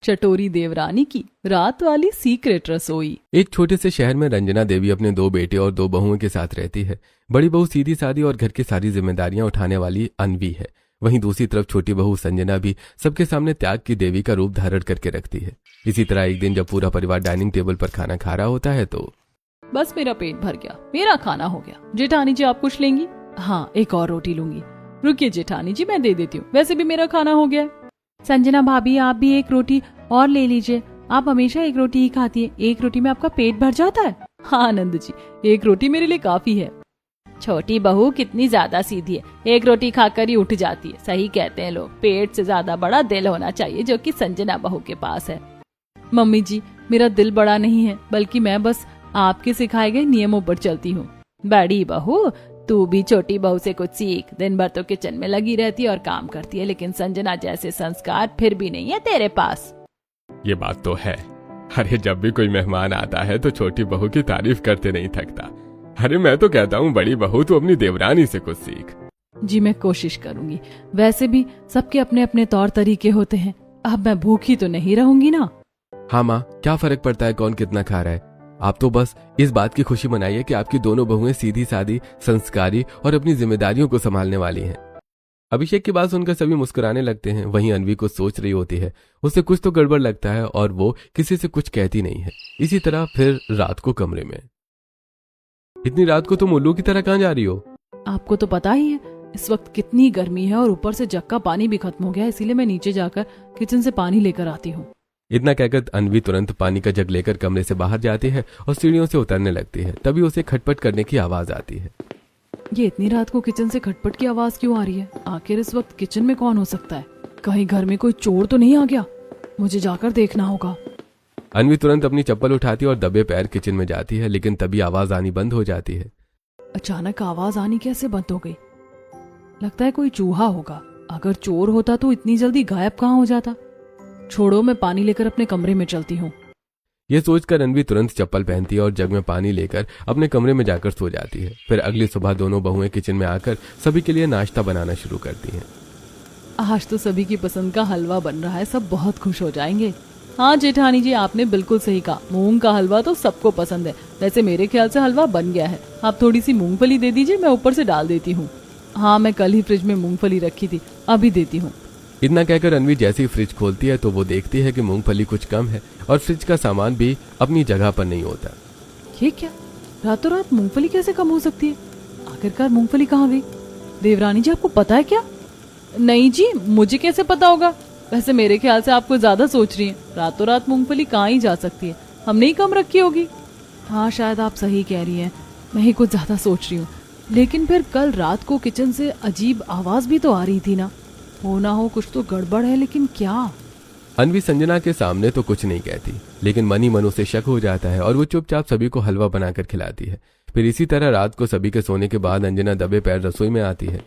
चटोरी देवरानी की रात वाली सीक्रेट रसोई। एक छोटे से शहर में रंजना देवी अपने 2 बेटे और 2 बहुओं के साथ रहती है। बड़ी बहू सीधी सादी और घर की सारी जिम्मेदारियां उठाने वाली अनवी है। वहीं दूसरी तरफ छोटी बहू संजना भी सबके सामने त्याग की देवी का रूप धारण करके रखती है। इसी तरह एक दिन जब पूरा परिवार डाइनिंग टेबल पर खाना खा रहा होता है तो बस मेरा पेट भर गया, मेरा खाना हो गया। जेठानी जी आप कुछ लेंगी? हाँ, एक और रोटी लूंगी। रुकिए जेठानी जी, मैं दे देती हूँ, वैसे भी मेरा खाना हो गया है। संजना भाभी आप भी एक रोटी और ले लीजिए, आप हमेशा एक रोटी ही खाती है, एक रोटी में आपका पेट भर जाता है। हाँ आनंद जी, एक रोटी मेरे लिए काफी है। छोटी बहू कितनी ज्यादा सीधी है, एक रोटी खाकर ही उठ जाती है। सही कहते हैं लोग, पेट से ज्यादा बड़ा दिल होना चाहिए, जो कि संजना बहू के पास है। मम्मी जी, मेरा दिल बड़ा नहीं है, बल्कि मैं बस आपके सिखाए गए नियमों पर चलती हूँ। बड़ी बहू, तू भी छोटी बहू से कुछ सीख। दिन भर तो किचन में लगी रहती है और काम करती है, लेकिन संजना जैसे संस्कार फिर भी नहीं है तेरे पास। ये बात तो है। अरे जब भी कोई मेहमान आता है तो छोटी बहू की तारीफ करते नहीं थकता। अरे मैं तो कहता हूँ बड़ी बहू तू अपनी देवरानी से कुछ सीख। जी मैं कोशिश करूंगी, वैसे भी सबके अपने अपने तौर तरीके होते हैं। अब मैं भूखी तो नहीं रहूंगी ना। हाँ माँ, क्या फर्क पड़ता है कौन कितना खा रहा है। आप तो बस इस बात की खुशी मनाइए कि आपकी दोनों बहुएं सीधी सादी, संस्कारी और अपनी जिम्मेदारियों को संभालने वाली हैं। अभिषेक की बात सुनकर सभी मुस्कुराने लगते हैं। वहीं अनवी कुछ सोच रही होती है, उसे कुछ तो गड़बड़ लगता है और वो किसी से कुछ कहती नहीं है। इसी तरह फिर रात को कमरे में, इतनी रात को तुम उल्लू की तरह कहाँ जा रही हो? आपको तो पता ही है इस वक्त कितनी गर्मी है और ऊपर से जग का पानी भी खत्म हो गया है, इसीलिए मैं नीचे जाकर किचन से पानी लेकर आती हूँ। इतना कहकर अनवी तुरंत पानी का जग लेकर कमरे से बाहर जाती है और सीढ़ियों से उतरने लगती है। तभी उसे खटपट करने की आवाज आती है। ये इतनी रात को किचन से खटपट की आवाज क्यों आ रही है? आखिर इस वक्त किचन में कौन हो सकता है? कहीं घर में कोई चोर तो नहीं आ गया? मुझे जाकर देखना होगा। अनवी तुरंत अपनी चप्पल उठाती और दबे पैर किचन में जाती है, लेकिन तभी आवाज आनी बंद हो जाती है। अचानक आवाज आनी कैसे बंद हो गई? लगता है कोई चूहा होगा। अगर चोर होता तो इतनी जल्दी गायब कहाँ हो जाता? छोड़ो, मैं पानी लेकर अपने कमरे में चलती हूँ। ये सोचकर अनवी तुरंत चप्पल पहनती है और जग में पानी लेकर अपने कमरे में जाकर सो जाती है। फिर अगली सुबह दोनों बहुएं किचन में आकर सभी के लिए नाश्ता बनाना शुरू करती हैं। आज तो सभी की पसंद का हलवा बन रहा है, सब बहुत खुश हो जाएंगे। हाँ जेठानी जी, आपने बिल्कुल सही कहा, मूंग का हलवा तो सबको पसंद है। वैसे मेरे ख्याल से हलवा बन गया है, आप थोड़ी सी मूंगफली दे दीजिए, मैं ऊपर से डाल देती हूँ। हाँ, मैं कल ही फ्रिज में मूंगफली रखी थी, अभी देती हूँ। इतना कहकर अनवी जैसे ही फ्रिज खोलती है तो वो देखती है कि मूंगफली कुछ कम है और फ्रिज का सामान भी अपनी जगह पर नहीं होता। ये क्या, रातों रात मूंगफली कैसे कम हो सकती है? आखिरकार मूंगफली कहाँ गई? देवरानी जी आपको पता है क्या? नहीं जी, मुझे कैसे पता होगा? वैसे मेरे ख्याल से आपको ज्यादा सोच रही हैं। रातों रात मूंगफली कहाँ ही जा सकती है, हमने ही कम रखी होगी। हाँ शायद आप सही कह रही हैं, मैं ही कुछ ज्यादा सोच रही हूँ। लेकिन फिर कल रात को किचन से अजीब आवाज भी तो आ रही थी ना। हो ना हो कुछ तो गड़बड़ है, लेकिन क्या? अनवी संजना के सामने तो कुछ नहीं कहती, लेकिन मन ही मन उसे शक हो जाता है और वो चुपचाप सभी को हलवा बनाकर खिलाती है। फिर इसी तरह रात को सभी के सोने के बाद अंजना दबे पैर रसोई में आती है।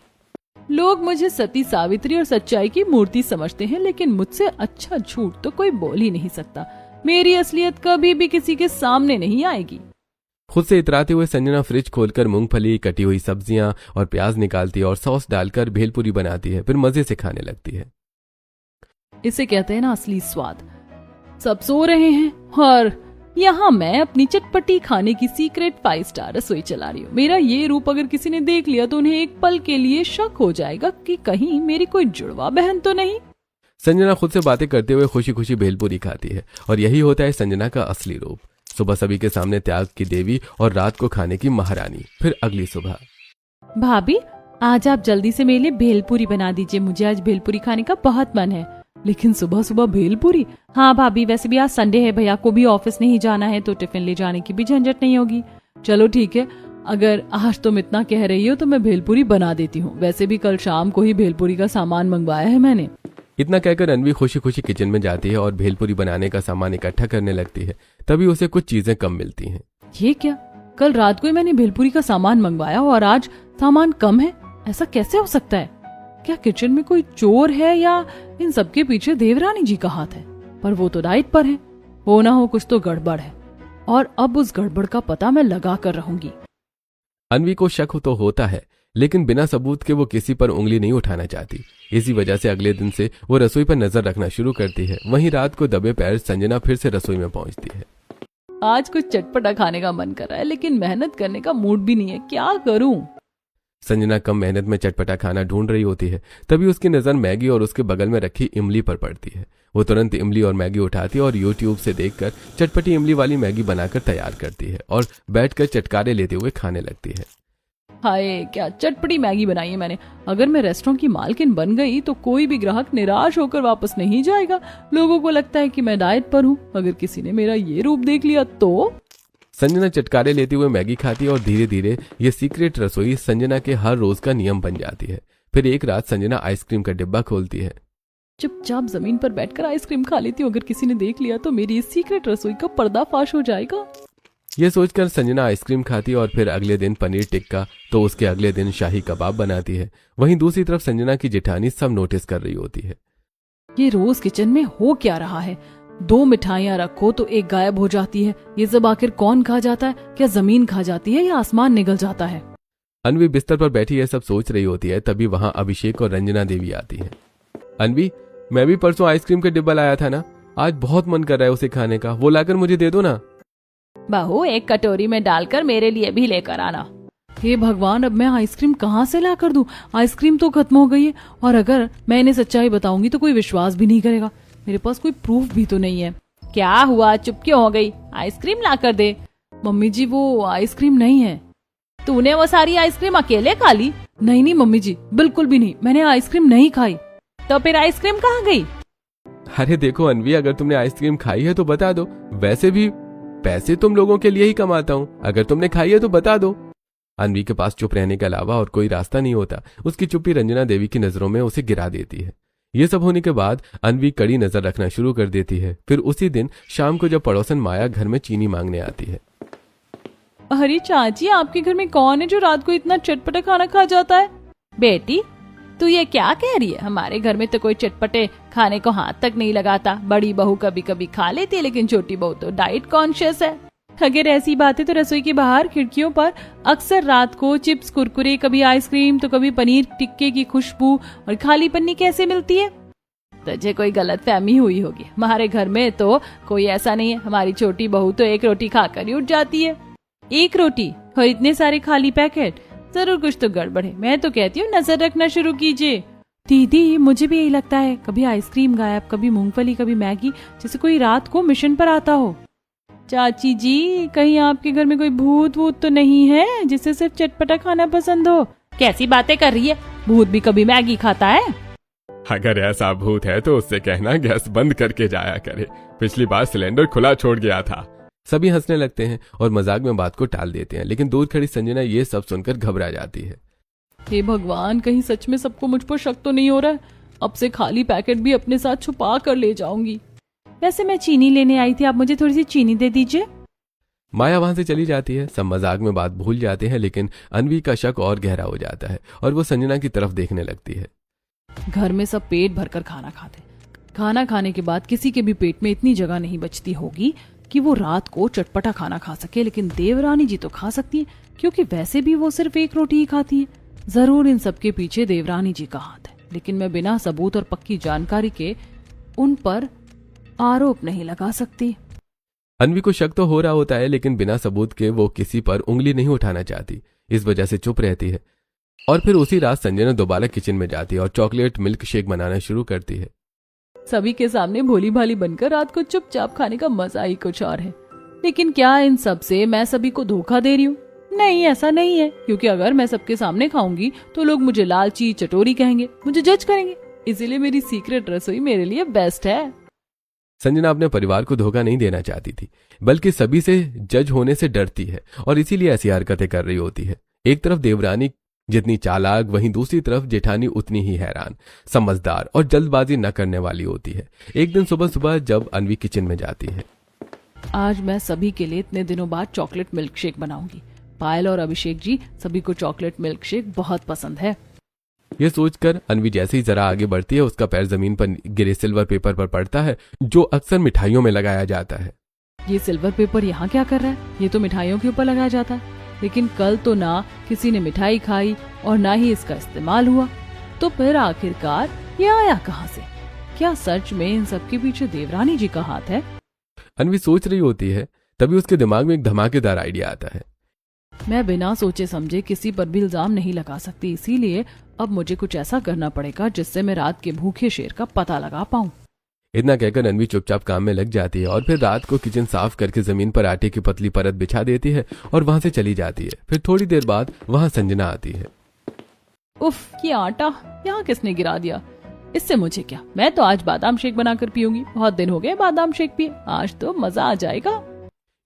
लोग मुझे सती सावित्री और सच्चाई की मूर्ति समझते हैं, लेकिन मुझसे अच्छा झूठ तो कोई बोल ही नहीं सकता। मेरी असलियत कभी भी किसी के सामने नहीं आएगी। खुद से इतराते हुए संजना फ्रिज खोलकर मूंगफली, कटी हुई सब्जियां और प्याज निकालती है और सॉस डालकर भेलपुरी बनाती है। फिर मजे से खाने लगती है। इसे कहते हैं ना असली स्वाद। सब सो रहे हैं और यहाँ मैं अपनी चटपटी खाने की सीक्रेट 5 स्टार रसोई चला रही हूँ। मेरा ये रूप अगर किसी ने देख लिया तो उन्हें एक पल के लिए शक हो जाएगा कि कहीं मेरी कोई जुड़वा बहन तो नहीं। संजना खुद से बातें करते हुए खुशी खुशी भेलपुरी खाती है और यही होता है संजना का असली रूप। सुबह सभी के सामने त्याग की देवी और रात को खाने की महारानी। फिर अगली सुबह, भाभी आज आप जल्दी से मेरे लिए भेलपुरी बना दीजिए, मुझे आज भेलपुरी खाने का बहुत मन है। लेकिन सुबह सुबह भेलपुरी? हाँ भाभी, वैसे भी आज संडे है, भैया को भी ऑफिस नहीं जाना है तो टिफिन ले जाने की भी झंझट नहीं होगी। चलो ठीक है, अगर आज तुम इतना कह रही हो तो मैं भेलपुरी बना देती हूँ। वैसे भी कल शाम को ही भेलपुरी का सामान मंगवाया है मैंने। इतना कहकर अनवी खुशी खुशी किचन में जाती है और भेलपुरी बनाने का सामान इकट्ठा करने लगती है। तभी उसे कुछ चीजें कम मिलती हैं। ये क्या, कल रात को ही मैंने भेलपुरी का सामान मंगवाया और आज सामान कम है? ऐसा कैसे हो सकता है? क्या किचन में कोई चोर है या इन सबके पीछे देवरानी जी का हाथ है? पर वो तो डाइट पर है, हो ना हो कुछ तो गड़बड़ है और अब उस गड़बड़ का पता मैं लगा कर रहूंगी। अनवी को शक तो होता है, लेकिन बिना सबूत के वो किसी पर उंगली नहीं उठाना चाहती। इसी वजह से अगले दिन से वो रसोई पर नजर रखना शुरू करती है। वहीं रात को दबे पैर संजना फिर से रसोई में पहुंचती है। आज कुछ चटपटा खाने का मन कर रहा है, लेकिन मेहनत करने का मूड भी नहीं है, क्या करूं? संजना कम मेहनत में चटपटा खाना ढूंढ रही होती है, तभी उसकी नजर मैगी और उसके बगल में रखी इमली पर पड़ती है। वो तुरंत इमली और मैगी उठाती है और यूट्यूब से देखकर चटपटी इमली वाली मैगी बनाकर तैयार करती है और बैठकर चटकारे लेते हुए खाने लगती है। हाय, क्या चटपटी मैगी बनाई है मैंने। अगर मैं रेस्टोरेंट की मालकिन बन गई तो कोई भी ग्राहक निराश होकर वापस नहीं जाएगा। लोगों को लगता है कि मैं डाइट पर हूँ। अगर किसी ने मेरा ये रूप देख लिया तो। संजना चटकारे लेते हुए मैगी खाती है और धीरे धीरे ये सीक्रेट रसोई संजना के हर रोज का नियम बन जाती है। फिर एक रात संजना आइसक्रीम का डिब्बा खोलती है। चुपचाप जमीन पर बैठकर आइसक्रीम खा लेती हूँ। अगर किसी ने देख लिया तो मेरी इस सीक्रेट रसोई का पर्दाफाश हो जाएगा। ये सोचकर संजना आइसक्रीम खाती है और फिर अगले दिन पनीर टिक्का तो उसके अगले दिन शाही कबाब बनाती है। वहीं दूसरी तरफ संजना की जेठानी सब नोटिस कर रही होती है। ये रोज किचन में हो क्या रहा है? 2 मिठाइयाँ रखो तो एक गायब हो जाती है। ये सब आखिर कौन खा जाता है? क्या जमीन खा जाती है या आसमान निगल जाता है? अनवी बिस्तर पर बैठी यह सब सोच रही होती है। तभी वहां अभिषेक और रंजना देवी आती है। अनवी, मैं भी परसों आइसक्रीम का डिब्बा लाया था ना, आज बहुत मन कर रहा है उसे खाने का, वो लाकर मुझे दे दो ना। बहू, एक कटोरी में डालकर मेरे लिए भी लेकर आना। हे भगवान, अब मैं आइसक्रीम कहाँ से ला कर दूं? आइसक्रीम तो खत्म हो गई है और अगर मैं इन्हें सच्चाई बताऊंगी तो कोई विश्वास भी नहीं करेगा। मेरे पास कोई प्रूफ भी तो नहीं है। क्या हुआ, चुप क्यों हो गई? आइसक्रीम ला कर दे। मम्मी जी, वो आइसक्रीम नहीं है। तूने वो सारी आइसक्रीम अकेले खा ली? नहीं मम्मी जी, बिल्कुल भी नहीं, मैंने आइसक्रीम नहीं खाई। तो फिर आइसक्रीम कहाँ गई? अरे देखो अनवी, अगर तुमने आइसक्रीम खाई है तो बता दो। वैसे भी पैसे तुम लोगों के लिए ही कमाता हूँ, अगर तुमने खाई है तो बता दो। अनवी के पास चुप रहने के अलावा और कोई रास्ता नहीं होता। उसकी चुप्पी रंजना देवी की नजरों में उसे गिरा देती है। ये सब होने के बाद अनवी कड़ी नजर रखना शुरू कर देती है। फिर उसी दिन शाम को जब पड़ोसन माया घर में चीनी मांगने आती है। अरे चाची, आपके घर में कौन है जो रात को इतना चटपटा खाना खा जाता है? बेटी, तू ये क्या कह रही है? हमारे घर में तो कोई चटपटे खाने को हाथ तक नहीं लगाता। बड़ी बहू कभी कभी खा लेती है, लेकिन छोटी बहू तो डाइट कॉन्शियस है। अगर ऐसी बातें तो रसोई के बाहर खिड़कियों पर अक्सर रात को चिप्स, कुरकुरे, कभी आइसक्रीम तो कभी पनीर टिक्के की खुशबू और खाली पन्नी कैसे मिलती है? तुझे कोई गलतफहमी हुई होगी। हमारे घर में तो कोई ऐसा नहीं है। हमारी छोटी बहू तो एक रोटी खाकर ही उठ जाती है। एक रोटी और इतने सारे खाली पैकेट, जरूर कुछ तो गड़बड़ है। मैं तो कहती हूँ नजर रखना शुरू कीजिए। दीदी, मुझे भी यही लगता है। कभी आइसक्रीम गायब, कभी मूंगफली, कभी मैगी, जैसे कोई रात को मिशन पर आता हो। चाची जी, कहीं आपके घर में कोई भूत वूत तो नहीं है जिसे सिर्फ चटपटा खाना पसंद हो? कैसी बातें कर रही है? भूत भी कभी मैगी खाता है? अगर ऐसा भूत है तो उससे कहना गैस बंद करके जाया करे। पिछली बार सिलेंडर खुला छोड़ गया था। सभी हंसने लगते हैं और मजाक में बात को टाल देते हैं, लेकिन दूर खड़ी संजना ये सब सुनकर घबरा जाती है। हे भगवान, कहीं सच में सबको मुझ पर शक तो नहीं हो रहा है? अब से खाली पैकेट भी अपने साथ छुपा कर ले जाऊंगी। वैसे मैं चीनी लेने आई थी, आप मुझे थोड़ी सी चीनी दे दीजिए। माया वहां से चली जाती है। सब मजाक में बात भूल जाते हैं, लेकिन अनवी का शक और गहरा हो जाता है और वो संजना की तरफ देखने लगती है। घर में सब पेट भरकर खाना खाते। खाना खाने के बाद किसी के भी पेट में इतनी जगह नहीं बचती होगी कि वो रात को चटपटा खाना खा सके, लेकिन देवरानी जी तो खा सकती है, क्योंकि वैसे भी वो सिर्फ एक रोटी ही खाती है। जरूर इन सबके पीछे देवरानी जी का हाथ है, लेकिन मैं बिना सबूत और पक्की जानकारी के उन पर आरोप नहीं लगा सकती। अनवी को शक तो हो रहा होता है, लेकिन बिना सबूत के वो किसी पर उंगली नहीं उठाना चाहती। इस वजह से चुप रहती है। और फिर उसी रात संजना दोबारा किचन में जाती है और चॉकलेट मिल्क शेक बनाना शुरू करती है। सभी के सामने भोली भाली बनकर रात को चुपचाप खाने का मजा ही कुछ और है। लेकिन क्या इन सब से मैं सभी को धोखा दे रही हूँ? नहीं, ऐसा नहीं है, क्योंकि अगर मैं सबके सामने खाऊंगी तो लोग मुझे लालची चटोरी कहेंगे, मुझे जज करेंगे। इसीलिए मेरी सीक्रेट रसोई मेरे लिए बेस्ट है। संजना अपने परिवार को धोखा नहीं देना चाहती थी, बल्कि सभी से जज होने से डरती है और इसीलिए ऐसी हरकतें कर रही होती है। एक तरफ देवरानी जितनी चालाक, वहीं दूसरी तरफ जेठानी उतनी ही हैरान, समझदार और जल्दबाजी न करने वाली होती है। एक दिन सुबह सुबह जब अनवी किचन में जाती है, आज मैं सभी के लिए इतने दिनों बाद चॉकलेट मिल्क शेक बनाऊंगी। पायल और अभिषेक जी, सभी को चॉकलेट मिल्क शेक बहुत पसंद है। ये सोचकर अनवी जैसे ही जरा आगे बढ़ती है, उसका पैर जमीन पर गिरे सिल्वर पेपर पर पड़ता है, जो अक्सर मिठाइयों में लगाया जाता है। ये सिल्वर पेपर यहाँ क्या कर रहा है? ये तो मिठाइयों के ऊपर लगाया जाता है। लेकिन कल तो ना किसी ने मिठाई खाई और ना ही इसका इस्तेमाल हुआ। तो फिर आखिरकार ये आया कहाँ से? क्या सच में इन सब के पीछे देवरानी जी का हाथ है? अन्वी सोच रही होती है, तभी उसके दिमाग में एक धमाकेदार आइडिया आता है। मैं बिना सोचे समझे किसी पर भी इल्जाम नहीं लगा सकती, इसीलिए अब मुझे कुछ ऐसा करना पड़ेगा जिससे मैं रात के भूखे शेर का पता लगा पाऊं। इतना कहकर अन्वी चुपचाप काम में लग जाती है और फिर रात को किचन साफ करके जमीन पर आटे की पतली परत बिछा देती है और वहां से चली जाती है। फिर थोड़ी देर बाद वहां संजना आती है। उफ, ये आटा यहाँ किसने गिरा दिया? इससे मुझे क्या, मैं तो आज बादाम शेक बनाकर पीऊंगी। बहुत दिन हो गए बादाम शेक पिए, आज तो मजा आ जाएगा।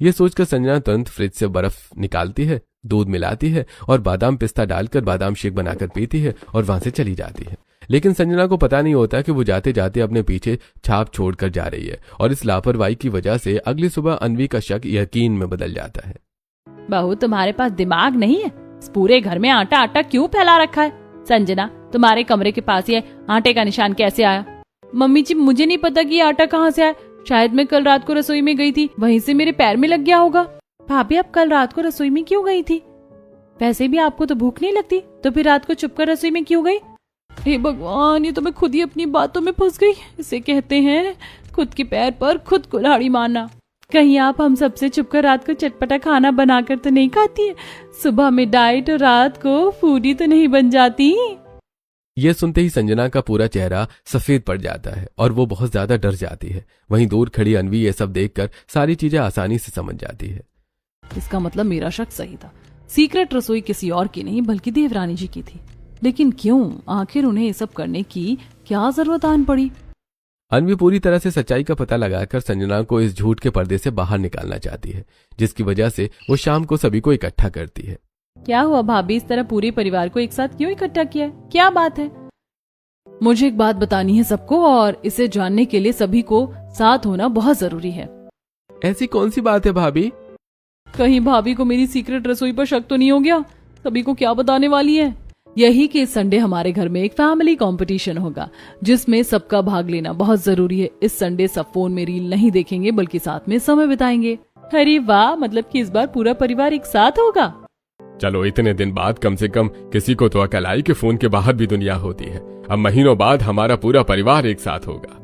ये सोचकर संजना तुरंत फ्रिज से बर्फ निकालती है, दूध मिलाती है और बादाम पिस्ता डालकर बादाम शेक बनाकर पीती है और वहां से चली जाती है। लेकिन संजना को पता नहीं होता कि वो जाते जाते अपने पीछे छाप छोड़कर जा रही है और इस लापरवाही की वजह से अगली सुबह अन्वी का शक यकीन में बदल जाता है। बहू, तुम्हारे पास दिमाग नहीं है? इस पूरे घर में आटा आटा क्यों फैला रखा है? संजना, तुम्हारे कमरे के पास ये आटे का निशान कैसे आया? मम्मी जी, मुझे नहीं पता कि ये आटा कहाँ से आया। शायद मैं कल रात को रसोई में गई थी, वहीं से मेरे पैर में लग गया होगा। भाभी, आप कल रात को रसोई में क्यों गई थी? वैसे भी आपको तो भूख नहीं लगती, तो फिर रात को छुपकर रसोई में क्यों गई? हे भगवान, ये तो मैं खुद ही अपनी बातों में फंस गई। इसे कहते हैं खुद के पैर पर खुद कुल्हाड़ी मारना। कहीं आप हम सबसे छुपकर रात को चटपटा खाना बनाकर तो नहीं खाती है? सुबह में डाइट और रात को फूडी तो नहीं बन जाती? यह सुनते ही संजना का पूरा चेहरा सफेद पड़ जाता है और वो बहुत ज्यादा डर जाती है। वहीं दूर खड़ी अन्वी ये सब देखकर सारी चीजें आसानी से समझ जाती है। इसका मतलब मेरा शक सही था। सीक्रेट रसोई किसी और की नहीं बल्कि देवरानी जी की थी। लेकिन क्यों? आखिर उन्हें ये सब करने की क्या जरूरत आन पड़ी? अन्वी पूरी तरह से सच्चाई का पता लगाकर संजना को इस झूठ के पर्दे से बाहर निकालना चाहती है, जिसकी वजह से वो शाम को सभी को इकट्ठा करती है। क्या हुआ भाभी, इस तरह पूरे परिवार को एक साथ क्यों इकट्ठा किया है? क्या बात है? मुझे एक बात बतानी है सबको, और इसे जानने के लिए सभी को साथ होना बहुत जरूरी है। ऐसी कौन सी बात है भाभी? कहीं भाभी को मेरी सीक्रेट रसोई पर शक तो नहीं हो गया? सभी को क्या बताने वाली है? यही कि इस संडे हमारे घर में एक फैमिली कंपटीशन होगा, जिसमें सबका भाग लेना बहुत जरूरी है। इस संडे सब फोन में रील नहीं देखेंगे बल्कि साथ में समय बिताएंगे। अरे वाह, मतलब कि इस बार पूरा परिवार एक साथ होगा। चलो, इतने दिन बाद कम से कम किसी को तो अकल आई कि फोन के बाहर भी दुनिया होती है। अब महीनों बाद हमारा पूरा परिवार एक साथ होगा।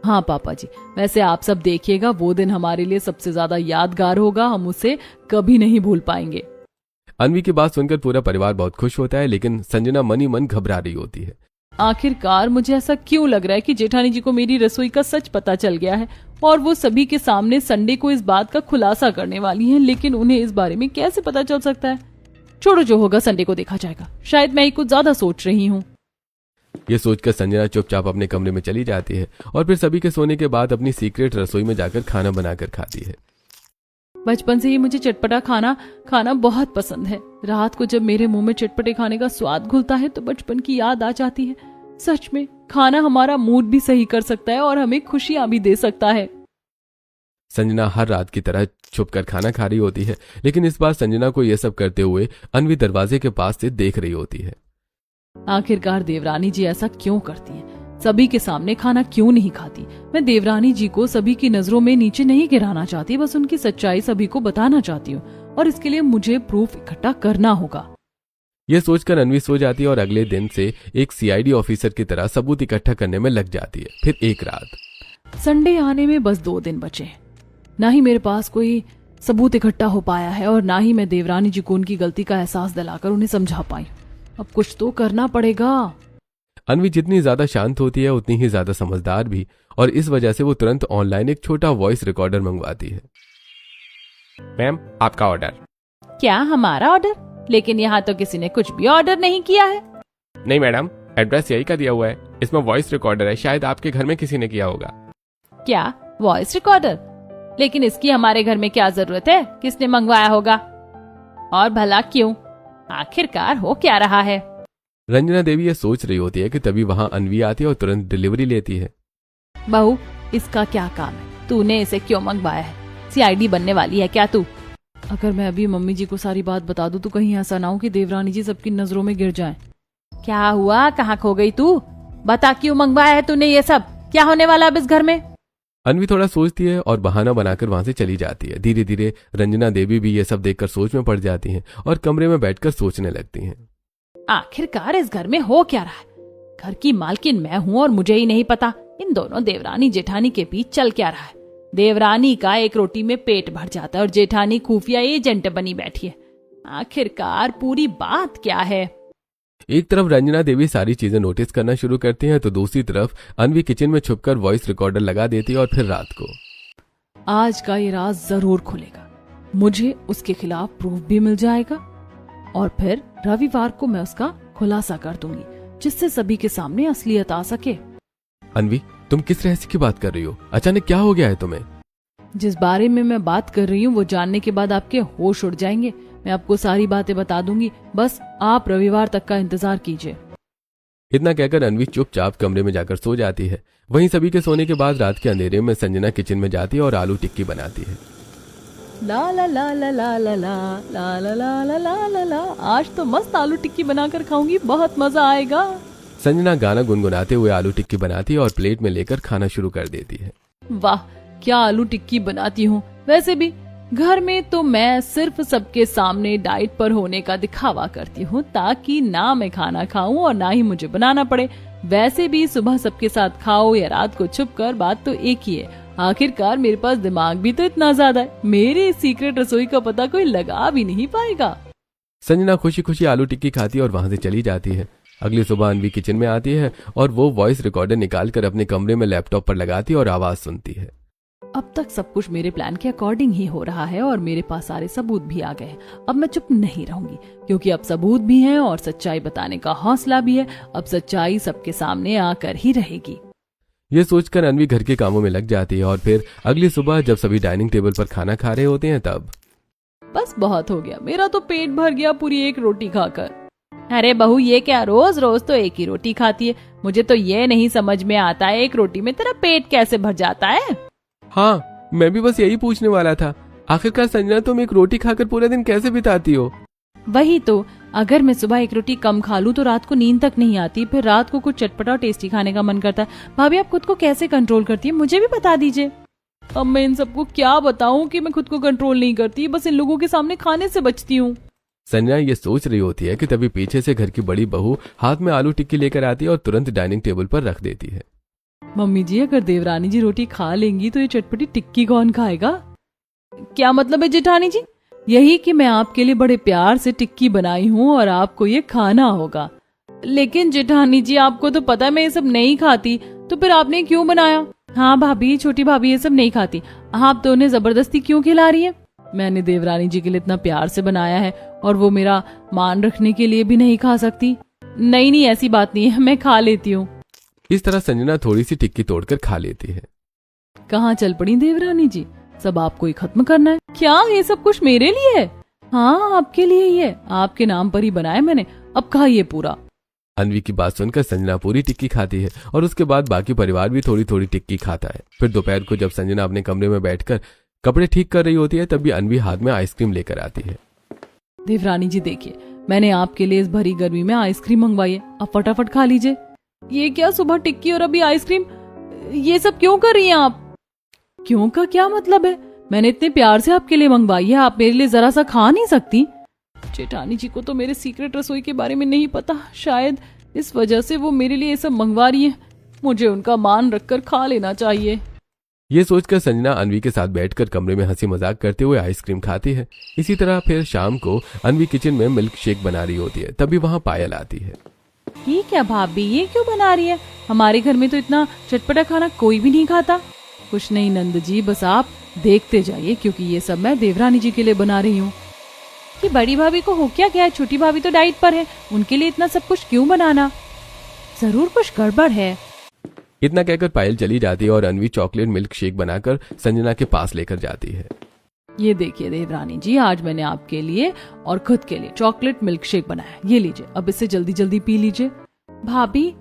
हाँ पापा जी, वैसे आप सब देखिएगा, वो दिन हमारे लिए सबसे ज्यादा यादगार होगा। हम उसे कभी नहीं भूल पाएंगे। अन्वी की बात सुनकर पूरा परिवार बहुत खुश होता है, लेकिन संजना मन ही मन घबरा रही होती है। आखिरकार मुझे ऐसा क्यों लग रहा है कि जेठानी जी को मेरी रसोई का सच पता चल गया है और वो सभी के सामने संडे को इस बात का खुलासा करने वाली हैं। लेकिन उन्हें इस बारे में कैसे पता चल सकता है? छोड़ो, जो होगा संडे को देखा जाएगा। शायद मैं ही कुछ ज्यादा सोच रही हूँ। ये सोचकर संजना चुपचाप अपने कमरे में चली जाती है और फिर सभी के सोने के बाद अपनी सीक्रेट रसोई में जाकर खाना बनाकर खाती है। बचपन से ही मुझे चटपटा खाना बहुत पसंद है। रात को जब मेरे मुंह में चटपटे खाने का स्वाद घुलता है तो बचपन की याद आ जाती है। सच में खाना हमारा मूड भी सही कर सकता है और हमें खुशियां भी दे सकता है। संजना हर रात की तरह छुपकर खाना खा रही होती है, लेकिन इस बार संजना को यह सब करते हुए अन्वी दरवाजे के पास से देख रही होती है। आखिरकार देवरानी जी ऐसा क्यों करती हैं? सभी के सामने खाना क्यों नहीं खाती? मैं देवरानी जी को सभी की नजरों में नीचे नहीं गिराना चाहती, बस उनकी सच्चाई सभी को बताना चाहती हूँ और इसके लिए मुझे प्रूफ इकट्ठा करना होगा। यह सोचकर अन्वी सो जाती है और अगले दिन से एक सीआईडी ऑफिसर की तरह सबूत इकट्ठा करने में लग जाती है। फिर एक रात, संडे आने में बस 2 दिन बचे हैं। ना ही मेरे पास कोई सबूत इकट्ठा हो पाया है और ना ही मैं देवरानी जी को उनकी गलती का एहसास दिलाकर उन्हें समझा पाई। अब कुछ तो करना पड़ेगा। अन्वी जितनी ज्यादा शांत होती है उतनी ही ज्यादा समझदार भी, और इस वजह से वो तुरंत ऑनलाइन एक छोटा वॉइस रिकॉर्डर मंगवाती है। मैम, आपका ऑर्डर। क्या हमारा ऑर्डर? लेकिन यहाँ तो किसी ने कुछ भी ऑर्डर नहीं किया है। नहीं मैडम, एड्रेस यही का दिया हुआ है। इसमें वॉइस रिकॉर्डर है, शायद आपके घर में किसी ने किया होगा। क्या वॉइस रिकॉर्डर? लेकिन इसकी हमारे घर में क्या जरूरत है? किसने मंगवाया होगा? और भला क्यों? आखिरकार हो क्या रहा है? रंजना देवी ये सोच रही होती है कि तभी वहां अन्वी आती है और तुरंत डिलीवरी लेती है। बहू, इसका क्या काम है? तूने इसे क्यों मंगवाया है? सीआईडी बनने वाली है क्या तू? अगर मैं अभी मम्मी जी को सारी बात बता दूं तो कहीं ऐसा ना हो कि देवरानी जी सबकी नजरों में गिर जाएं। क्या हुआ? कहाँ खो गई तू? बता, क्यों मंगवाया है तूने ये सब? क्या होने वाला अब इस घर में? अन्वी थोड़ा सोचती है और बहाना बनाकर वहां से चली जाती है। धीरे धीरे रंजना देवी भी ये सब देखकर सोच में पड़ जाती हैं और कमरे में बैठकर सोचने लगती हैं। आखिरकार इस घर में हो क्या रहा है? घर की मालकिन मैं हूँ और मुझे ही नहीं पता इन दोनों देवरानी जेठानी के बीच चल क्या रहा है। देवरानी का एक रोटी में पेट भर जाता है और जेठानी खुफिया एजेंट बनी बैठी है। आखिरकार पूरी बात क्या है? एक तरफ रंजना देवी सारी चीजें नोटिस करना शुरू करती हैं तो दूसरी तरफ अन्वी किचन में छुपकर वॉइस रिकॉर्डर लगा देती है और फिर रात को आज का ये राज जरूर खुलेगा, मुझे उसके खिलाफ प्रूफ भी मिल जाएगा और फिर रविवार को मैं उसका खुलासा कर दूंगी जिससे सभी के सामने असलियत आ सके। अन्वी, तुम किस रहस्य की बात कर रही हो? अचानक क्या हो गया है तुम्हें? जिस बारे में मैं बात कर रही हूँ वो जानने के बाद आपके होश उड़ जाएंगे। मैं आपको सारी बातें बता दूंगी, बस आप रविवार तक का इंतजार कीजिए। इतना कहकर अन्वी चुपचाप कमरे में जाकर सो जाती है। वहीं सभी के सोने के बाद रात के अंधेरे में संजना किचन में जाती है और आलू टिक्की बनाती है। ला ला ला ला ला ला ला ला ला ला ला ला ला ला, आज तो मस्त आलू टिक्की बनाकर खाऊंगी, बहुत मजा आएगा। संजना गाना गुनगुनाते हुए आलू टिक्की बनाती है और प्लेट में लेकर खाना शुरू कर देती है। वाह, क्या आलू टिक्की बनाती हूँ। वैसे भी घर में तो मैं सिर्फ सबके सामने डाइट पर होने का दिखावा करती हूँ ताकि ना मैं खाना खाऊं और ना ही मुझे बनाना पड़े। वैसे भी सुबह सबके साथ खाओ या रात को छुप कर, बात तो एक ही है। आखिरकार मेरे पास दिमाग भी तो इतना ज्यादा है, मेरे सीक्रेट रसोई का पता कोई लगा भी नहीं पाएगा। संजना खुशी खुशी आलू टिक्की खाती है और वहां से चली जाती है। अगली सुबह अन्वी किचन में आती है और वो वॉइस रिकॉर्डर निकालकर अपने कमरे में लैपटॉप पर लगाती है और आवाज सुनती है। अब तक सब कुछ मेरे प्लान के अकॉर्डिंग ही हो रहा है और मेरे पास सारे सबूत भी आ गए हैं। अब मैं चुप नहीं रहूंगी क्योंकि अब सबूत भी हैं और सच्चाई बताने का हौसला भी है। अब सच्चाई सबके सामने आकर ही रहेगी। ये सोचकर अन्वी घर के कामों में लग जाती है और फिर अगली सुबह जब सभी डाइनिंग टेबल पर खाना खा रहे होते हैं तब बस बहुत हो गया, मेरा तो पेट भर गया पूरी एक रोटी खाकर। अरे बहू, ये क्या रोज रोज तो एक ही रोटी खाती है? मुझे तो ये नहीं समझ में आता है एक रोटी में तेरा पेट कैसे भर जाता है? हाँ, मैं भी बस यही पूछने वाला था। आखिरकार संजना, तुम एक रोटी खाकर पूरा दिन कैसे बिताती हो? वही तो, अगर मैं सुबह एक रोटी कम खा लूं तो रात को नींद तक नहीं आती, फिर रात को कुछ चटपटा और टेस्टी खाने का मन करता है। भाभी, आप खुद को कैसे कंट्रोल करती है, मुझे भी बता दीजिए। अब मैं इन सबको क्या बताऊं कि मैं खुद को कंट्रोल नहीं करती, बस इन लोगों के सामने खाने से बचती हूँ। संजना ये सोच रही होती है कि तभी पीछे से घर की बड़ी बहू हाथ में आलू टिक्की लेकर आती है और तुरंत डाइनिंग टेबल पर रख देती है। मम्मी जी, अगर देवरानी जी रोटी खा लेंगी तो ये चटपटी टिक्की कौन खाएगा? क्या मतलब है जेठानी जी? यही कि मैं आपके लिए बड़े प्यार से टिक्की बनाई हूँ और आपको ये खाना होगा। लेकिन जेठानी जी, आपको तो पता है मैं ये सब नहीं खाती, तो फिर आपने क्यों बनाया? हाँ भाभी, छोटी भाभी ये सब नहीं खाती, आप तो उन्हें जबरदस्ती क्यों खिला रही है? मैंने देवरानी जी के लिए इतना प्यार से बनाया है और वो मेरा मान रखने के लिए भी नहीं खा सकती? नहीं नहीं, ऐसी बात नहीं है, मैं खा लेती हूँ। इस तरह संजना थोड़ी सी टिक्की तोड़कर खा लेती है। कहाँ चल पड़ी देवरानी जी? सब आपको ही खत्म करना है क्या? ये सब कुछ मेरे लिए है? हाँ, आपके लिए ही है, आपके नाम पर ही बनाया मैंने, अब खाइए पूरा। अन्वी की बात सुनकर संजना पूरी टिक्की खाती है और उसके बाद बाकी परिवार भी थोड़ी थोड़ी टिक्की खाता है। फिर दोपहर को जब संजना अपने कमरे में बैठकर कपड़े ठीक कर रही होती है तभी अन्वी हाथ में आइसक्रीम लेकर आती है। देवरानी जी देखिए, मैंने आपके लिए इस भरी गर्मी में आइसक्रीम मंगवाई है, अब फटाफट खा लीजिए। ये क्या, सुबह टिक्की और अभी आइसक्रीम? ये सब क्यों कर रही हैं आप? क्यों का क्या मतलब है? मैंने इतने प्यार से आपके लिए मंगवाई है, आप मेरे लिए जरा सा खा नहीं सकती? जेठानी जी को तो मेरे सीक्रेट रसोई के बारे में नहीं पता, शायद इस वजह से वो मेरे लिए ये सब मंगवा रही है। मुझे उनका मान रखकर खा लेना चाहिए। ये सोचकर संजना अन्वी के साथ बैठकर कमरे में हंसी मजाक करते हुए आइसक्रीम खाती है। इसी तरह फिर शाम को अन्वी किचन में मिल्क शेक बना रही होती है, तभी वहाँ पायल आती है। ये क्या भाभी, ये क्यों बना रही है? हमारे घर में तो इतना चटपटा खाना कोई भी नहीं खाता। कुछ नहीं नंद जी, बस आप देखते जाइए क्योंकि ये सब मैं देवरानी जी के लिए बना रही हूँ। कि बड़ी भाभी को हो क्या गया? छोटी भाभी तो डाइट पर है, उनके लिए इतना सब कुछ क्यों बनाना? जरूर कुछ गड़बड़ है। इतना कहकर पायल चली जाती है और अन्वी चॉकलेट मिल्क शेक बनाकर संजना के पास लेकर जाती है। ये देखिए देवरानी जी, आज मैंने आपके लिए और खुद के लिए चॉकलेट मिल्क शेक बनाया, ये लीजिए, अब इसे जल्दी जल्दी पी लीजिए। भाभी,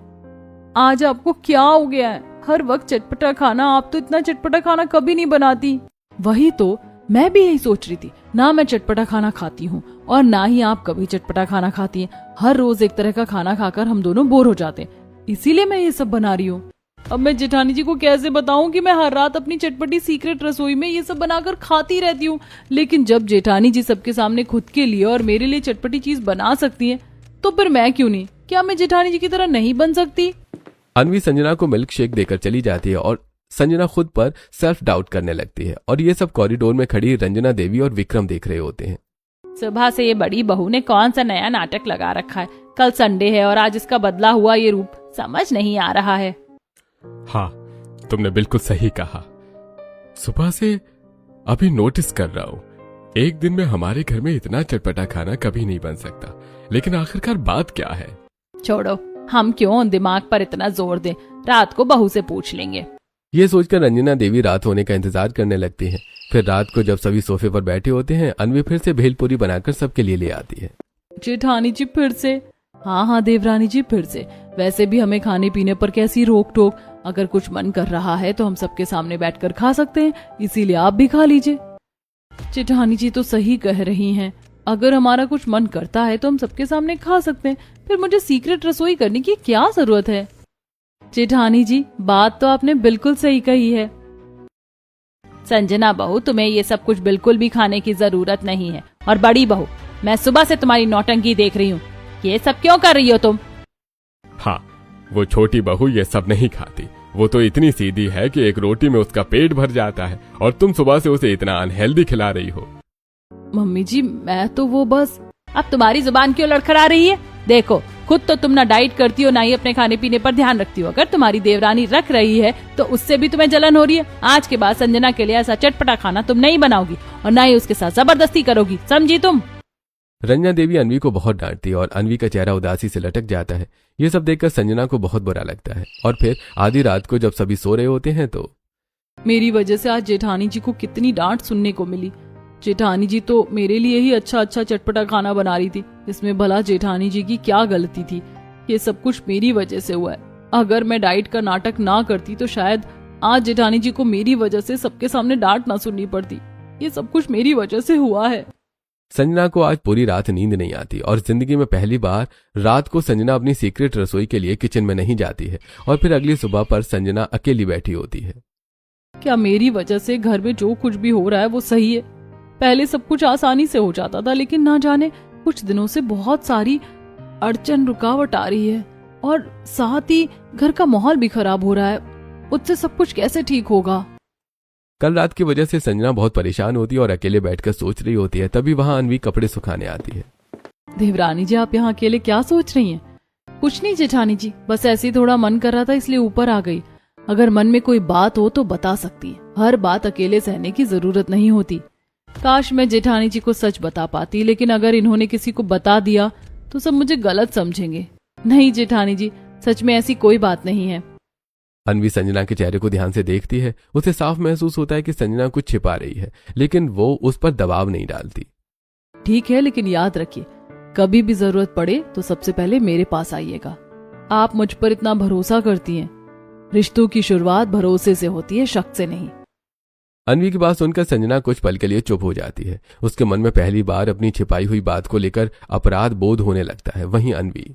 आज आपको क्या हो गया है? हर वक्त चटपटा खाना, आप तो इतना चटपटा खाना कभी नहीं बनाती। वही तो मैं भी यही सोच रही थी, ना मैं चटपटा खाना खाती हूँ और ना ही आप कभी चटपटा खाना खाती हैं। हर रोज एक तरह का खाना खाकर हम दोनों बोर हो जाते हैं, इसीलिए मैं ये सब बना रही हूँ। अब मैं जेठानी जी को कैसे बताऊं कि मैं हर रात अपनी चटपटी सीक्रेट रसोई में ये सब बनाकर खाती रहती हूँ, लेकिन जब जेठानी जी सबके सामने खुद के लिए और मेरे लिए चटपटी चीज बना सकती हैं, तो फिर मैं क्यों नहीं? क्या मैं जेठानी जी की तरह नहीं बन सकती? अन्वी संजना को मिल्क शेक देकर चली जाती है और संजना खुद पर सेल्फ डाउट करने लगती है। और ये सब कॉरिडोर में खड़ी रंजना देवी और विक्रम देख रहे होते हैं। सुबह से ये बड़ी बहू ने कौन सा नया नाटक लगा रखा है? कल संडे है और आज इसका बदला हुआ ये रूप समझ नहीं आ रहा है। हाँ, तुमने बिल्कुल सही कहा। सुबह से अभी नोटिस कर रहा हूँ, एक दिन में हमारे घर में इतना चटपटा खाना कभी नहीं बन सकता। लेकिन आखिरकार बात क्या है? छोड़ो, हम क्यों दिमाग पर इतना जोर दें, रात को बहू से पूछ लेंगे। ये सोचकर रंजना देवी रात होने का इंतजार करने लगती है। फिर रात को जब सभी सोफे पर बैठे होते हैं, अन्वी फिर से भेलपूरी बनाकर सबके लिए ले आती है। जेठानी जी फिर से? हाँ देवरानी जी फिर से। वैसे भी हमें खाने पीने पर कैसी रोक टोक, अगर कुछ मन कर रहा है तो हम सबके सामने बैठकर खा सकते हैं, इसीलिए आप भी खा लीजिए। जेठानी जी तो सही कह रही हैं, अगर हमारा कुछ मन करता है तो हम सबके सामने खा सकते हैं, फिर मुझे सीक्रेट रसोई करने की क्या जरूरत है? जेठानी जी, बात तो आपने बिल्कुल सही कही है। संजना बहू, तुम्हें ये सब कुछ बिल्कुल भी खाने की जरूरत नहीं है। और बड़ी बहू, मैं सुबह से तुम्हारी नौटंकी देख रही हूँ, ये सब क्यों कर रही हो तुम? हाँ, वो छोटी बहू ये सब नहीं खाती। वो तो इतनी सीधी है कि एक रोटी में उसका पेट भर जाता है, और तुम सुबह से उसे इतना अनहेल्दी खिला रही हो। मम्मी जी, मैं तो वो बस। अब तुम्हारी जुबान क्यों लड़खड़ा रही है? देखो, खुद तो तुम ना डाइट करती हो, ना ही अपने खाने पीने पर ध्यान रखती हो। अगर तुम्हारी देवरानी रख रही है तो उससे भी तुम्हें जलन हो रही है। आज के बाद संजना के लिए ऐसा चटपटा खाना तुम नहीं बनाओगी और ना ही उसके साथ जबरदस्ती करोगी, समझी तुम? रंजना देवी अन्वी को बहुत डांटती है और अन्वी का चेहरा उदासी से लटक जाता है। ये सब देखकर संजना को बहुत बुरा लगता है। और फिर आधी रात को जब सभी सो रहे होते हैं तो मेरी वजह से आज जेठानी जी को कितनी डांट सुनने को मिली। जेठानी जी तो मेरे लिए ही अच्छा चटपटा खाना बना रही थी, इसमें भला जेठानी जी की क्या गलती थी? ये सब कुछ मेरी वजह से हुआ है। अगर मैं डाइट का नाटक ना करती तो शायद आज जेठानी जी को मेरी वजह से सबके सामने डांट ना सुननी पड़ती। ये सब कुछ मेरी वजह से हुआ है। संजना को आज पूरी रात नींद नहीं आती और जिंदगी में पहली बार रात को संजना अपनी सीक्रेट रसोई के लिए किचन में नहीं जाती है। और फिर अगली सुबह पर संजना अकेली बैठी होती है। क्या मेरी वजह से घर में जो कुछ भी हो रहा है वो सही है? पहले सब कुछ आसानी से हो जाता था, लेकिन ना जाने कुछ दिनों से बहुत सारी अड़चन रुकावट आ रही है और साथ ही घर का माहौल भी खराब हो रहा है। उससे सब कुछ कैसे ठीक होगा? कल रात की वजह से संजना बहुत परेशान होती है और अकेले बैठकर सोच रही होती है। तभी वहां अन्वी कपड़े सुखाने आती है। देवरानी जी, आप यहाँ अकेले क्या सोच रही हैं? कुछ नहीं जेठानी जी, बस ऐसे ही थोड़ा मन कर रहा था इसलिए ऊपर आ गई। अगर मन में कोई बात हो तो बता सकती है, हर बात अकेले सहने की जरूरत नहीं होती। काश मैं जेठानी जी को सच बता पाती, लेकिन अगर इन्होंने किसी को बता दिया तो सब मुझे गलत समझेंगे। नहीं जेठानी जी, सच में ऐसी कोई बात नहीं है। अन्वी संजना के चेहरे को ध्यान से देखती है। उसे साफ महसूस होता है कि संजना कुछ छिपा रही है, लेकिन वो उस पर दबाव नहीं डालती। ठीक है, लेकिन याद रखिए, कभी भी जरूरत पड़े तो सबसे पहले मेरे पास आइएगा। आप मुझ पर इतना भरोसा करती हैं। रिश्तों की शुरुआत भरोसे से होती है, शक से नहीं। अन्वी की बात सुनकर संजना कुछ पल के लिए चुप हो जाती है। उसके मन में पहली बार अपनी छिपाई हुई बात को लेकर अपराध बोध होने लगता है। वहीं अन्वी,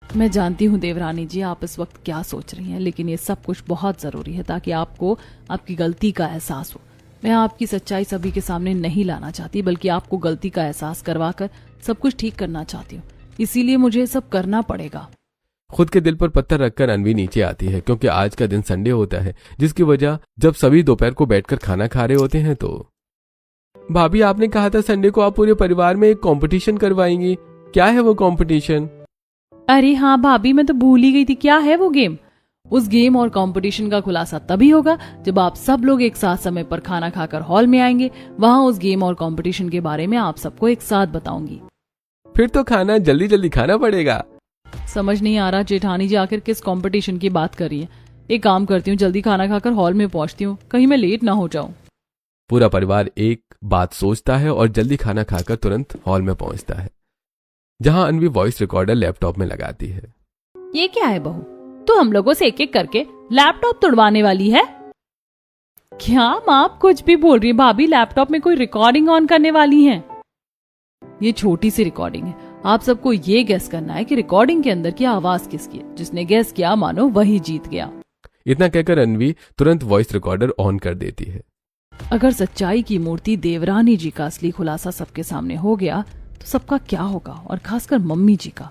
मैं जानती हूँ देवरानी जी आप इस वक्त क्या सोच रही हैं, लेकिन ये सब कुछ बहुत जरूरी है ताकि आपको आपकी गलती का एहसास हो। मैं आपकी सच्चाई सभी के सामने नहीं लाना चाहती, बल्कि आपको गलती का एहसास करवाकर सब कुछ ठीक करना चाहती हूँ। इसीलिए मुझे सब करना पड़ेगा। खुद के दिल पर पत्थर रखकर अन्वी नीचे आती है, क्योंकि आज का दिन संडे होता है, जिसकी वजह जब सभी दोपहर को बैठकर खाना खा रहे होते हैं तो भाभी, आपने कहा था संडे को आप पूरे परिवार में एक कंपटीशन करवाएंगी। क्या है वो कंपटीशन? अरे हाँ भाभी, मैं तो भूल ही गई थी। क्या है वो गेम? उस गेम और कंपटीशन का खुलासा तभी होगा जब आप सब लोग एक साथ समय पर खाना खाकर हॉल में आएंगे। वहाँ उस गेम और कंपटीशन के बारे में आप सबको एक साथ बताऊंगी। फिर तो खाना जल्दी जल्दी खाना पड़ेगा। समझ नहीं आ रहा जेठानी जी आखिर किस कंपटीशन की बात कर रही है। एक काम करती हूँ, जल्दी खाना खाकर हॉल में पहुंचती हूँ, कहीं मैं लेट ना हो जाऊं। पूरा परिवार एक बात सोचता है और जल्दी खाना खाकर तुरंत हॉल में पहुंचता है, जहां अन्वी वॉइस रिकॉर्डर लैपटॉप में लगाती है। ये क्या है बहू, तो हम लोगों से एक एक करके लैपटॉप तोड़वाने वाली है क्या? आप कुछ भी बोल रही है भाभी, लैपटॉप में कोई रिकॉर्डिंग ऑन करने वाली है। ये छोटी सी रिकॉर्डिंग है, आप सबको ये गेस करना है कि रिकॉर्डिंग के अंदर की आवाज किसकी है। जिसने गेस किया मानो वही जीत गया। इतना कहकर अन्वी तुरंत वॉइस रिकॉर्डर ऑन कर देती है। अगर सच्चाई की मूर्ति देवरानी जी का असली खुलासा सबके सामने हो गया तो सबका क्या होगा, और खासकर मम्मी जी का।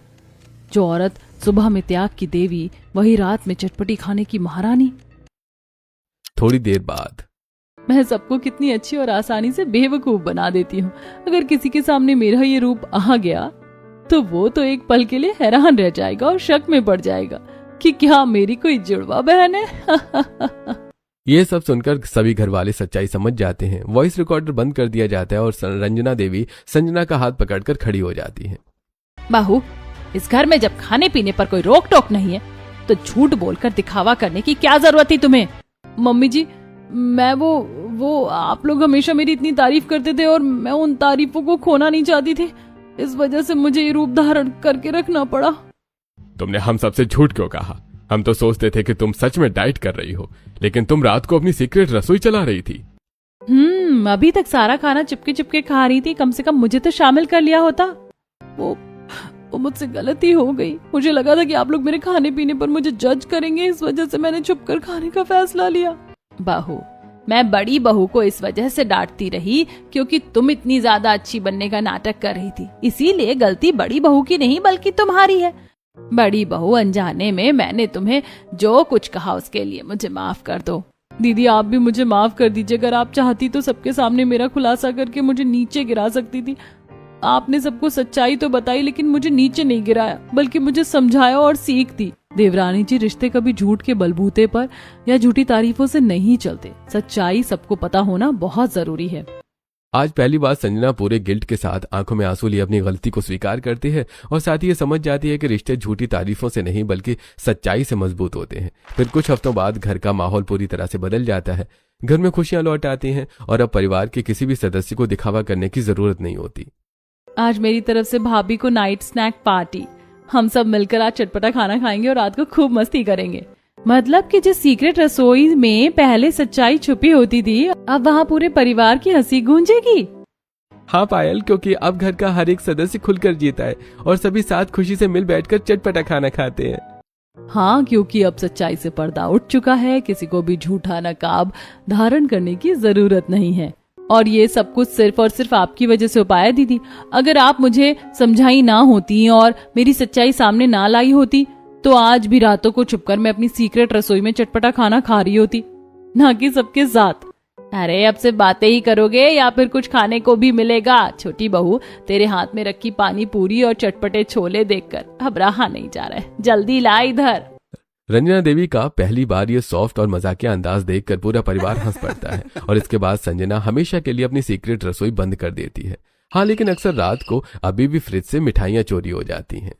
जो औरत सुबह में त्याग की देवी, वही रात में चटपटी खाने की महारानी। थोड़ी देर बाद मैं सबको कितनी अच्छी और आसानी से बेवकूफ बना देती हूँ। अगर किसी के सामने मेरा ये रूप आ गया तो वो तो एक पल के लिए हैरान रह जाएगा और शक में पड़ जाएगा कि क्या मेरी कोई जुड़वा बहन है। ये सब सुनकर सभी घर वाले सच्चाई समझ जाते हैं। वॉइस रिकॉर्डर बंद कर दिया जाता है और रंजना देवी संजना का हाथ पकड़कर खड़ी हो जाती है। बहू, इस घर में जब खाने पीने पर कोई रोक टोक नहीं है तो झूठ बोलकर दिखावा करने की क्या जरूरत थी तुम्हें? मम्मी जी, मैं वो आप लोग हमेशा मेरी इतनी तारीफ करते थे और मैं उन तारीफों को खोना नहीं चाहती थी, इस वजह से मुझे ये रूप धारण करके रखना पड़ा। तुमने हम सबसे झूठ क्यों कहा? हम तो सोचते थे कि तुम सच में डाइट कर रही हो, लेकिन तुम रात को अपनी सीक्रेट रसोई चला रही थी। अभी तक सारा खाना चुपके चुपके खा रही थी, कम से कम मुझे तो शामिल कर लिया होता। वो मुझसे गलती हो गई। मुझे लगा था कि आप लोग मेरे खाने पीने पर मुझे जज करेंगे, इस वजह से मैंने छुपकर खाने का फैसला लिया। बहू, मैं बड़ी बहू को इस वजह से डांटती रही क्योंकि तुम इतनी ज्यादा अच्छी बनने का नाटक कर रही थी, इसीलिए गलती बड़ी बहू की नहीं बल्कि तुम्हारी है। बड़ी बहू, अनजाने में मैंने तुम्हें जो कुछ कहा उसके लिए मुझे माफ कर दो। दीदी, आप भी मुझे माफ कर दीजिए। अगर आप चाहती तो सबके सामने मेरा खुलासा करके मुझे नीचे गिरा सकती थी। आपने सबको सच्चाई तो बताई, लेकिन मुझे नीचे नहीं गिराया, बल्कि मुझे समझाया और सीख दी। देवरानी जी, रिश्ते कभी झूठ के बलबूते पर या झूठी तारीफों से नहीं चलते। सच्चाई सबको पता होना बहुत जरूरी है। आज पहली बार संजना पूरे गिल्ट के साथ आंखों में आंसू लिए अपनी गलती को स्वीकार करती है और साथ ही ये समझ जाती है कि रिश्ते झूठी तारीफों से नहीं बल्कि सच्चाई से मजबूत होते हैं। फिर कुछ हफ्तों बाद घर का माहौल पूरी तरह से बदल जाता है। घर में खुशियां लौट आती हैं और अब परिवार के किसी भी सदस्य को दिखावा करने की जरूरत नहीं होती। आज मेरी तरफ से भाभी को नाइट स्नैक पार्टी। हम सब मिलकर आज चटपटा खाना खाएंगे और रात को खूब मस्ती करेंगे। मतलब कि जिस सीक्रेट रसोई में पहले सच्चाई छुपी होती थी, अब वहाँ पूरे परिवार की हंसी गूंजेगी। हाँ पायल, क्योंकि अब घर का हर एक सदस्य खुलकर जीता है और सभी साथ खुशी से मिल बैठकर चटपटा खाना खाते हैं। हाँ, क्योंकि अब सच्चाई से पर्दा उठ चुका है। किसी को भी झूठा नकाब धारण करने की जरूरत नहीं है। और ये सब कुछ सिर्फ और सिर्फ आपकी वजह से हो पाया दीदी। अगर आप मुझे समझाई ना होती और मेरी सच्चाई सामने ना लाई होती तो आज भी रातों को छुपकर मैं अपनी सीक्रेट रसोई में चटपटा खाना खा रही होती, ना कि सबके साथ। अरे अब से बातें ही करोगे या फिर कुछ खाने को भी मिलेगा? छोटी बहू, तेरे हाथ में रखी पानी पूरी और चटपटे छोले देखकर अब रहा नहीं जा रहा है, जल्दी ला इधर। रंजना देवी का पहली बार ये सॉफ्ट और मजाकिया अंदाज देखकर पूरा परिवार हंस पड़ता है और इसके बाद संजना हमेशा के लिए अपनी सीक्रेट रसोई बंद कर देती है। हाँ, लेकिन अक्सर रात को अभी भी फ्रिज से मिठाइयां चोरी हो जाती हैं।